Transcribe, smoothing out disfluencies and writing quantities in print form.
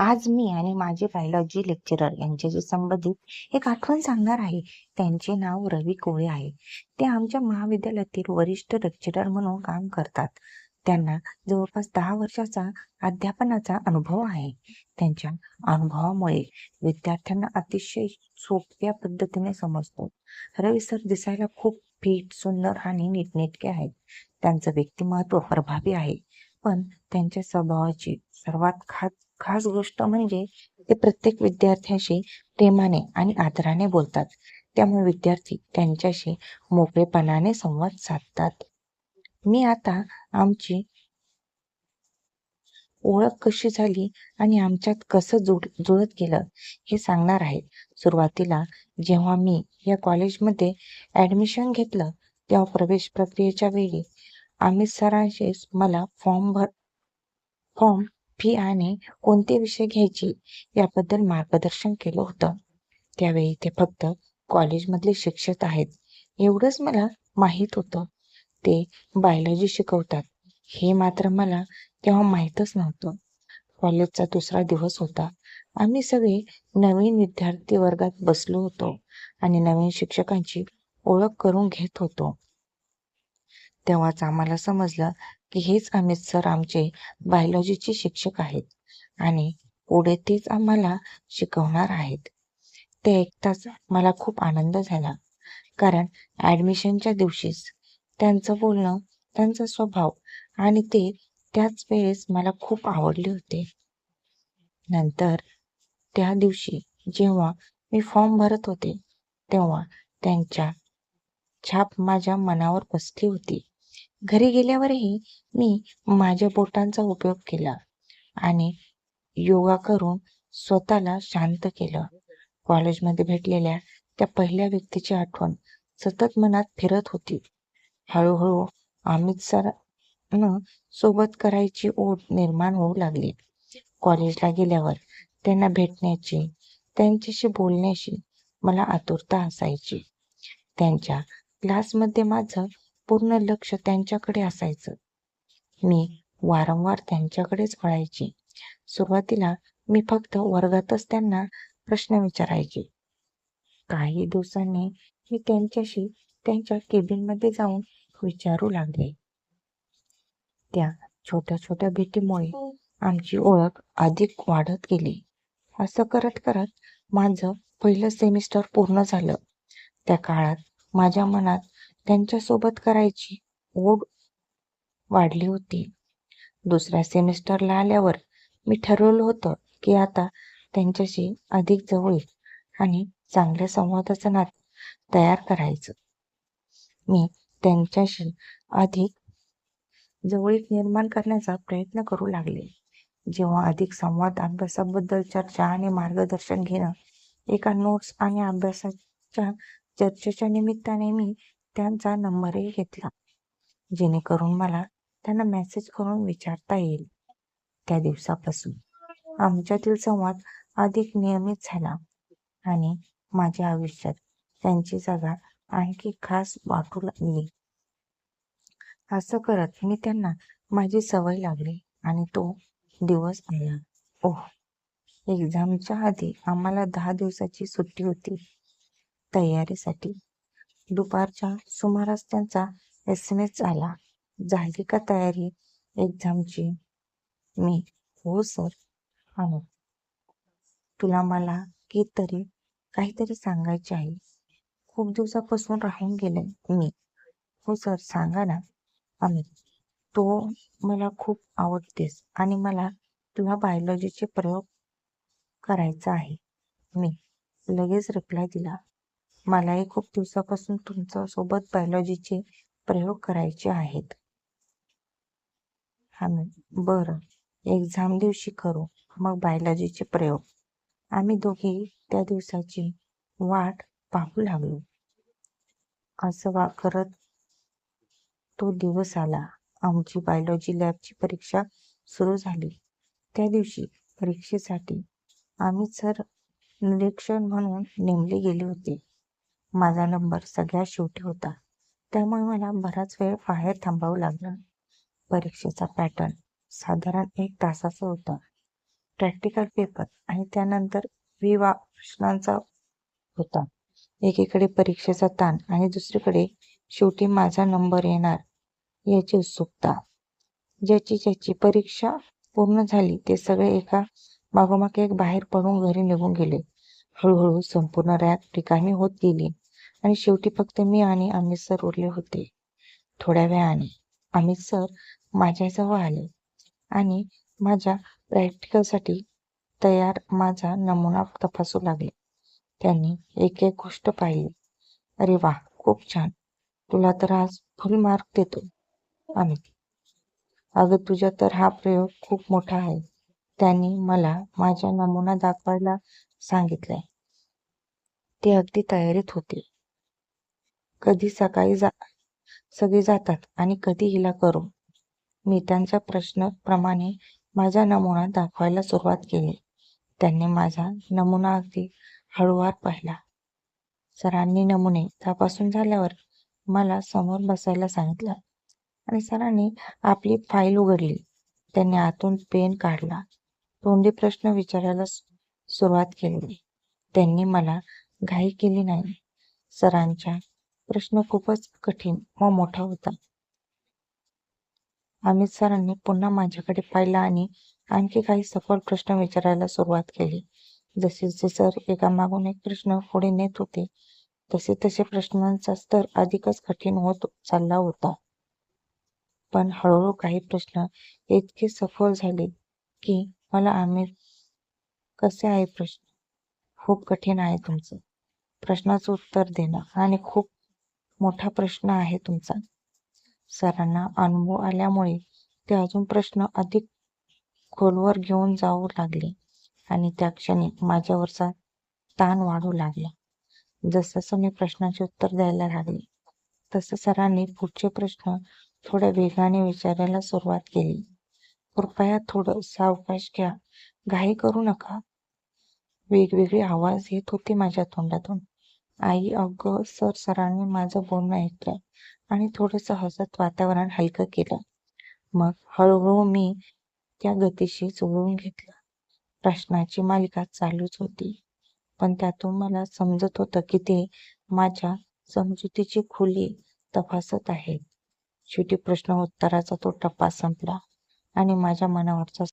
आज मी आणि माझे बायोलॉजी लेक्चरर यांच्याशी संबंधित एक आठवण सांगणार आहे. त्यांचे नाव रवी कोळे आहे. ते आमच्या महाविद्यालयातील वरिष्ठ लेक्चरर म्हणून काम करतात. त्यांना जवळपास 10 वर्षाचा अध्यापनाचा अनुभव आहे. त्यांच्या अनुभवामुळे विद्यार्थ्यांना अतिशय सोप्या पद्धतीने समजतो. रवी सर दिसायला खूप फिट, सुंदर आणि नीटनेटके आहेत. त्यांचं व्यक्तिमत्व प्रभावी आहे, पण त्यांच्या स्वभावाची सर्वात खास गोष्ट म्हणजे ते प्रत्येक विद्यार्थ्याशी प्रेमाने आणि आदराने बोलतात. त्यामुळे विद्यार्थी त्यांच्याशी मोकळेपणाने संवाद साधतात. मी आता आमची ओळख कशी झाली आणि आमच्यात कसं जुळत गेलं हे सांगणार आहे. सुरुवातीला जेव्हा मी या कॉलेजमध्ये ऍडमिशन घेतलं, तेव्हा प्रवेश प्रक्रियेच्या वेळी आम्ही सरांशी मला फॉर्म, फी आणि कोणते विषय घ्यायचे याबद्दल मार्गदर्शन केलं होतं. त्यावेळी ते फक्त कॉलेजमधले शिक्षक आहेत एवढंच मला माहीत होतं. ते बायोलॉजी शिकवतात हे मात्र मला तेव्हा माहीतच नव्हतं. कॉलेजचा दुसरा दिवस होता. आम्ही सगळे नवीन विद्यार्थी वर्गात बसलो होतो आणि नवीन शिक्षकांची ओळख करून घेत होतो. तेव्हाच आम्हाला समजलं की हेच अमित सर आमचे बायोलॉजीचे शिक्षक आहेत आणि पुढे तेच आम्हाला शिकवणार आहेत. ते ऐकताच मला खूप आनंद झाला, कारण ऍडमिशनच्या दिवशीच त्यांचं बोलणं, त्यांचा स्वभाव आणि ते त्याच वेळेस मला खूप आवडले होते. नंतर त्या दिवशी जेव्हा मी फॉर्म भरत होते, तेव्हा त्यांच्या छाप माझ्या मनावर बसली होती. घरी गेल्यावरही मी माझ्या बोटांचा उपयोग केला आणि योगा करून स्वतःला शांत केलं. कॉलेजमध्ये भेटलेल्या त्या पहिल्या व्यक्तीची आठवण सतत मनात फिरत होती. हळूहळू अमित सरांना सोबत करायची ओढ निर्माण होऊ लागली. कॉलेजला गेल्यावर त्यांना भेटण्याची, त्यांच्याशी बोलण्याची मला आतुरता असायची. त्यांच्या क्लासमध्ये माझं पूर्ण लक्ष त्यांच्याकडे असायचं. मी वारंवार त्यांच्याकडेच वळायचे. सुरुवातीला मी फक्त वर्गातच त्यांना प्रश्न विचारायचे. काही दिवसांनी मी त्यांच्याशी त्यांच्या केबिनमध्ये जाऊन विचारू लागले. त्या छोट्या छोट्या भेटीमुळे आमची ओळख अधिक वाढत गेली. असं करत करत माझं पहिलं सेमिस्टर पूर्ण झालं. त्या काळात माझ्या मनात त्यांच्यासोबत करायची ओढ वाढली होती. दुसऱ्या सेमिस्टरला आल्यावर मी ठरवलं होतं की आता त्यांच्याशी अधिक जवळीक आणि चांगल्या संवादाचं नातं तयार करायचं. मी त्यांच्याशी अधिक जवळीक निर्माण करण्याचा प्रयत्न करू लागले. जेव्हा अधिक संवाद, अभ्यासाबद्दल चर्चा आणि मार्गदर्शन घेणं, एका नोट्स आणि अभ्यासाच्या चर्चेच्या निमित्ताने मी त्यांचा नंबरही घेतला, जेणेकरून मला त्यांना मेसेज करून विचारता येईल. त्या दिवसापासून आमच्यातील संवाद अधिक नियमित झाला आणि माझ्या आयुष्यात त्यांची जागा आणखी खास वाटू लागली. असं करत मी त्यांना माझी सवय लागली आणि तो दिवस आला. ओह, एक्झामच्या आधी आम्हाला 10 दिवसाची सुट्टी होती तयारीसाठी. दुपारच्या सुमारास त्यांचा SMS आला. झाली का तयारी एक्झामची? मी, हो सर. आणि तुला मला काहीतरी सांगायचे आहे. खूप दिवसापासून राहून गेले मी. हो सर, सांगा ना. अमित, तो मला खूप आवडतेस आणि मला तुला बायोलॉजीचे प्रयोग करायचा आहे. मी लगेच रिप्लाय दिला. मलाही खूप दिवसापासून तुमच्या सोबत बायोलॉजीचे प्रयोग करायचे आहेत. अमित, बरं, एक्झाम दिवशी करू मग बायोलॉजीचे प्रयोग. आम्ही दोघे त्या दिवसाची वाट पाहू लागलो. असं करत तो दिवस आला. आमची बायोलॉजी लॅबची परीक्षा सुरू झाली. त्या दिवशी परीक्षेसाठी आम्ही सर निरीक्षण म्हणून नेमले गेले होते. माझा नंबर सगळ्यात शेवटी होता, त्यामुळे मला बराच वेळ बाहेर थांबावं लागलं. परीक्षेचा पॅटर्न साधारण 1 तासाचा होता. प्रॅक्टिकल पेपर आणि त्यानंतर प्रश्नांचा होता. एकीकडे परीक्षेचा ताण आणि दुसरीकडे शेवटी माझा नंबर येणार याची उत्सुकता. ज्याची ज्याची परीक्षा पूर्ण झाली ते सगळे एका मागोमाग एक बाहेर पडून घरी निघून गेले. हळूहळू संपूर्ण रॅक रिकामी होत गेली आणि शेवटी फक्त मी आणि अमित सर उरले होते. थोड्या वेळाने अमित सर माझ्याजवळ आले आणि माझ्या प्रॅक्टिकलसाठी तयार माझा नमुना तपासू लागले. त्यांनी एक एक गोष्ट पाहिली. अरे वा, खूप छान. तुला तर आज फुल मार्क देतो. अमित, अगं तुझ्या तर हा प्रयोग खूप मोठा आहे. त्यांनी मला माझा नमुना दाखवायला सांगितलंय. ते अगदी तयारीत होते. कधी सकाळी सगळे जातात आणि कधी हिला करू. मी त्यांच्या प्रश्नाप्रमाणे माझा नमुना दाखवायला सुरुवात केली. त्यांनी माझा नमुना अगदी हळूवार पाहिला. सरांनी नमुने तपासून झाल्यावर मला समोर बसायला सांगितलं आणि सरांनी आपली फाईल उघडली. त्यांनी आतून पेन काढला. तोंडी प्रश्न विचारायला सुरुवात केली. त्यांनी मला घाई केली नाही. सरांचा प्रश्न खूपच कठीण व मोठा होता. अमित सरांनी पुन्हा माझ्याकडे पाहिलं आणि आणखी काही सखोल प्रश्न विचारायला सुरुवात केली. जसे जसे सर एकामागून एक प्रश्न पुढे नेत होते तसे तसे प्रश्नांचा स्तर अधिकच कठीण होत चालला होता. पण हळूहळू काही प्रश्न इतके सखोल झाले की मला अमित, कसे आहे प्रश्न? खूप कठीण आहे तुमचं प्रश्नाचं उत्तर देणं आणि खूप मोठा प्रश्न आहे तुमचा. सरांना अनुभव आल्यामुळे ते अजून प्रश्न अधिक खोलवर घेऊन जाऊ लागले आणि त्या क्षणी माझ्यावरचा ताण वाढू लागला. जसं मी प्रश्नाचे उत्तर द्यायला लागले तसं सरांनी पुढचे प्रश्न थोड्या वेगाने विचारायला सुरुवात केली. कृपया थोडं सावकाश घ्या, घाई करू नका. वेगवेगळे आवाज येत होते माझ्या तोंडातून. आई, अगं सर. सरांनी माझं बोलणं ऐकलं आणि थोडंसं हसत वातावरण हलकं केलं. मग हळूहळू मी त्या गतीशी जुळवून घेतलं. प्रश्नाची मालिका चालूच होती, पण त्यातून मला समजत होतं की ते माझ्या समजुतीची खोली तपासत आहेत. शेवटी प्रश्न उत्तराचा तो टप्पा संपला आणि माझ्या मनावरचा